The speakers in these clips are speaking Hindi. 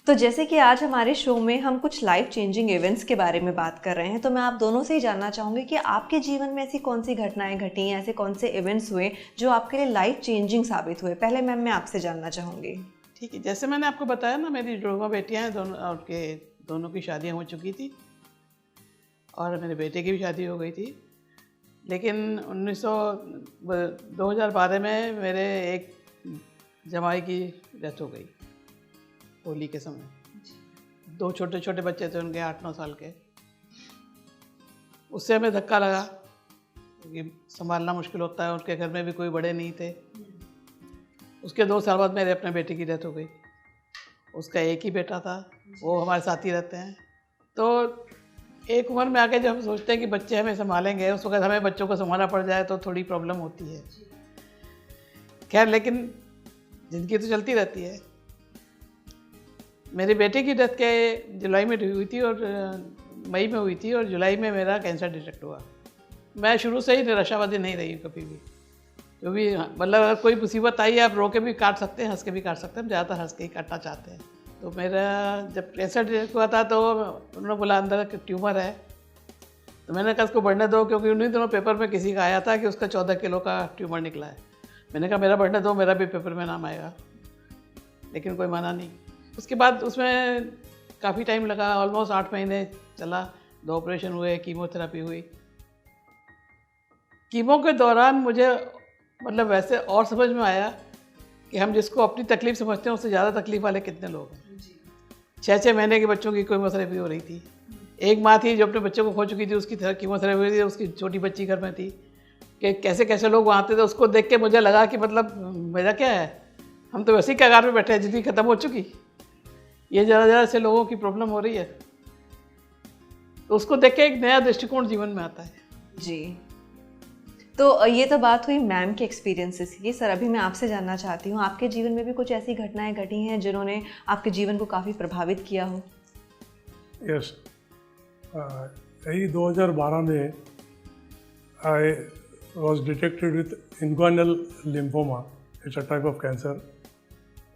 तो जैसे कि आज हमारे शो में हम कुछ लाइफ चेंजिंग इवेंट्स के बारे में बात कर रहे हैं, तो मैं आप दोनों से ही जानना चाहूँगी कि आपके जीवन में ऐसी कौन सी घटनाएं घटी हैं, ऐसे कौन से इवेंट्स हुए जो आपके लिए लाइफ चेंजिंग साबित हुए। पहले मैम मैं आपसे जानना चाहूँगी। ठीक है, जैसे मैंने आपको बताया ना, मेरी जुड़वा बेटियां हैं, दोनों उनके दोनों की शादियां हो चुकी थी और मेरे बेटे की भी शादी हो गई थी। लेकिन 2012 में मेरे एक जमाई की डेथ हो गई होली के समय। 2 छोटे छोटे बच्चे थे उनके, 8-9 साल के। उससे हमें धक्का लगा क्योंकि संभालना मुश्किल होता है, उनके घर में भी कोई बड़े नहीं थे। उसके 2 साल बाद मेरे अपने बेटे की डेथ हो गई। उसका एक ही बेटा था, वो हमारे साथ ही रहते हैं। तो एक उम्र में आके जब हम सोचते हैं कि बच्चे हमें संभालेंगे, उस वक्त हमें बच्चों को संभालना पड़ जाए तो थोड़ी प्रॉब्लम होती है। खैर, लेकिन ज़िंदगी तो चलती रहती है। मेरे बेटे की डेथ के जुलाई में हुई थी और मई में हुई थी, और जुलाई में मेरा कैंसर डिटेक्ट हुआ। मैं शुरू से ही निराशावादी नहीं रही कभी भी, क्योंकि मतलब अगर कोई मुसीबत आई है, आप रो के भी काट सकते हैं, हंस के भी काट सकते हैं। हम ज़्यादातर हंस के ही काटना चाहते हैं। तो मेरा जब कैंसर डिटेक्ट हुआ था तो उन्होंने बोला अंदर एक ट्यूमर है। तो मैंने कहा उसको बढ़ने दो, क्योंकि उन्हीं दिनों पेपर में किसी का आया था कि उसका 14 किलो का ट्यूमर निकला है। मैंने कहा मेरा बढ़ने दो, मेरा भी पेपर में नाम आएगा। लेकिन कोई माना नहीं। उसके बाद उसमें काफ़ी टाइम लगा, ऑलमोस्ट 8 महीने चला। 2 ऑपरेशन हुए, कीमोथेरेपी हुई। कीमो के दौरान मुझे मतलब वैसे और समझ में आया कि हम जिसको अपनी तकलीफ़ समझते हैं उससे ज़्यादा तकलीफ़ वाले कितने लोग हैं। 6-6 महीने के बच्चों की कीमोथेरेपी हो रही थी। एक माँ थी जो अपने बच्चों को खो चुकी थी, उसकी कीमोथेरेपी हो रही थी, उसकी छोटी बच्ची घर में थी। कि कैसे कैसे लोग वहाँ आते थे, उसको देख के मुझे लगा कि मतलब मेरा क्या है, हम तो वैसे ही कगार में बैठे हैं, ज़िंदगी ख़त्म हो चुकी। ये ज़रा से लोगों की प्रॉब्लम हो रही है, तो उसको देख के एक नया दृष्टिकोण जीवन में आता है। जी, तो ये तो बात हुई मैम के एक्सपीरियंसेस की। सर, अभी मैं आपसे जानना चाहती हूँ, आपके जीवन में भी कुछ ऐसी घटनाएं घटी हैं जिन्होंने आपके जीवन को काफ़ी प्रभावित किया हो? यस, यही 2012 में I was detected with inguinal lymphoma. It's a type of cancer.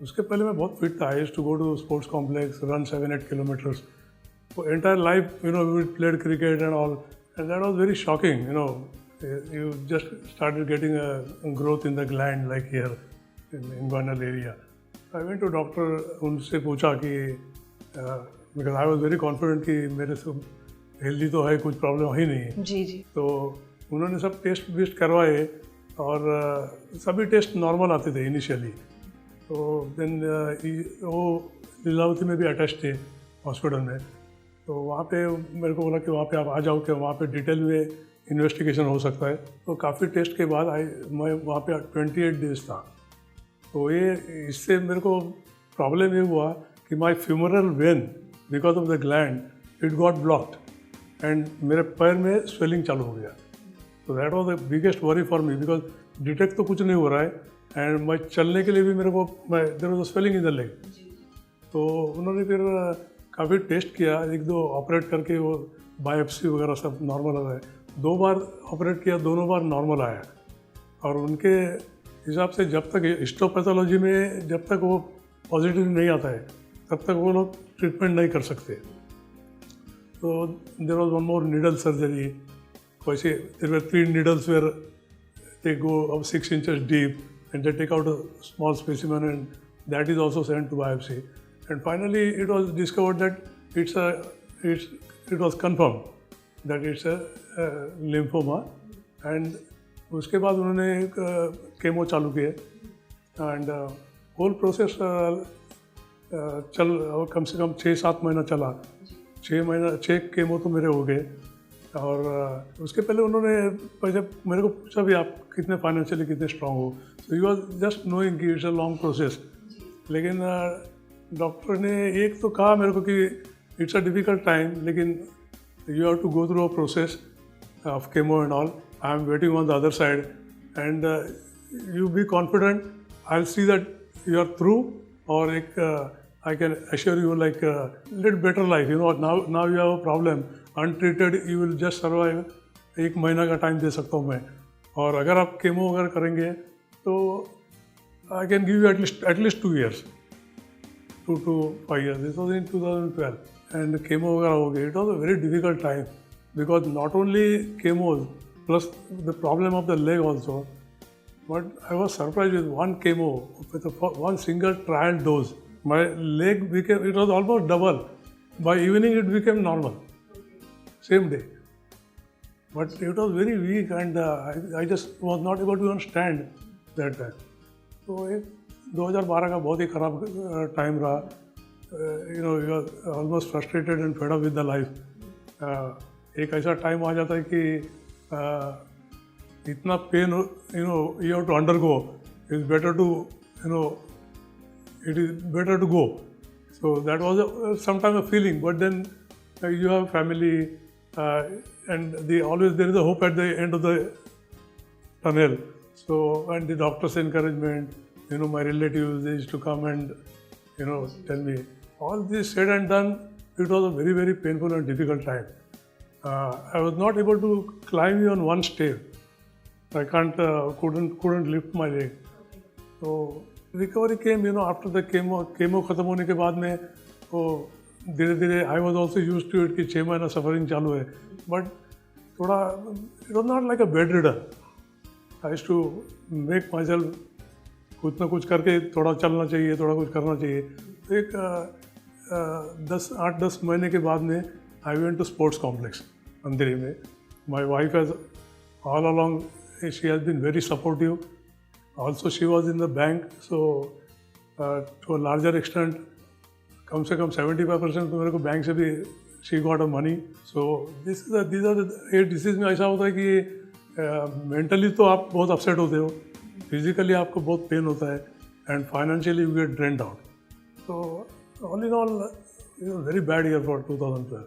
उसके पहले मैं बहुत फिट था। I used to go to sports complex, run 7-8 kilometres. For entire life, we played cricket and all, and that was very shocking. You just started getting a growth in the gland like here in inguinal area. I went to doctor, उनसे पूछा कि because I was very confident कि मेरे से हेल्दी तो है, कुछ प्रॉब्लम ही नहीं है। जी जी। तो उन्होंने सब टेस्ट वेस्ट करवाए और सभी टेस्ट नॉर्मल आते थे इनिशियली। तो देन वो लीलावती में भी अटैच थे हॉस्पिटल में। तो वहाँ पे मेरे को बोला कि वहाँ पे आप आ जाओ, कि वहाँ पे डिटेल में इन्वेस्टिगेशन हो सकता है। तो काफ़ी टेस्ट के बाद मैं वहाँ पे 28 डेज था। तो ये इससे मेरे को प्रॉब्लम ये हुआ कि my femoral when because of the gland it got blocked and मेरे पैर में स्वेलिंग चालू हो गया। तो that was the biggest worry for me, because detect तो कुछ नहीं हो रहा है एंड मैं चलने के लिए भी मेरे को there was a swelling in the leg. तो उन्होंने फिर काफ़ी टेस्ट किया, 1-2 ऑपरेट करके वो बायोप्सी वगैरह सब नॉर्मल आ रहा है। 2 बार ऑपरेट किया, दोनों बार नॉर्मल आया। और उनके हिसाब से जब तक हिस्टोपैथोलॉजी में जब तक वो पॉजिटिव नहीं आता है तब तक वो लोग ट्रीटमेंट नहीं कर सकते। तो there was one more needle surgery. वैसे there were 3 needles where they go अब 6 inches deep and they take out a small specimen and that is also sent to biopsy. And finally, it was discovered that it was confirmed that it's a lymphoma. And उसके बाद उन्होंने केमो चालू किए एंड होल प्रोसेस कम से कम 6-7 महीना चला। 6 केमो तो मेरे हो गए। और उसके पहले उन्होंने मेरे को पूछा भी आप कितने फाइनेंशियली कितने स्ट्रांग हो। तो ही वॉज जस्ट नोइंग कि इट्स अ लॉन्ग प्रोसेस। लेकिन डॉक्टर ने एक तो कहा मेरे को कि इट्स अ डिफ़िकल्ट टाइम, लेकिन you have to go through a process of chemo and all. I am waiting on the other side and you be confident, I will see that you are through. और एक I can assure you like little better life. Now you have a problem untreated, you will just survive. 1 महीना का टाइम दे सकता हूँ मैं। और अगर आप केमो वगैरह करेंगे तो I can give you at least 2 years। 2 to 5 years. This was in 2012. And chemo वगैरह हो गई. It was a very difficult time because not only chemos plus the problem of the leg also, but I was surprised with one chemo, with one single trial dose. My leg became, it was almost double. By evening it became normal, same day. But it was very weak and I just was not able to even stand that time. So 2012 का बहुत ही खराब टाइम रहा. You are almost frustrated and fed up with the life. एक ऐसा टाइम आ जाता है कि इतना pen you have to undergo. It's better to it is better to go. So that was sometimes a feeling, but then you have family and always there is a hope at the end of the tunnel. So, and the doctor's encouragement, my relatives, they used to come and tell me. All this said and done, it was a very, very painful and difficult time. I was not able to climb even one stair. I couldn't lift my leg. So recovery came, after the chemo खत्म होने के बाद में वो धीरे-धीरे I was also used to it कि 6 महीना सफरिंग चालू है. But थोड़ा it was not like a bedridden. I used to make myself कुछ ना कुछ करके थोड़ा चलना चाहिए, थोड़ा कुछ करना चाहिए. एक 8-10 महीने के बाद में I went to sports complex अंधेरी में. My wife has all along, she has been very supportive. Also she was in the bank, so to a larger extent, कम से कम 75% तो मेरे को बैंक से भी she got a money. So these are the disease में ऐसा होता है कि मेंटली तो आप बहुत अपसेट होते हो, फिजिकली आपको बहुत पेन होता है and financially you get drained out. So all in all, it was a very bad year for 2012.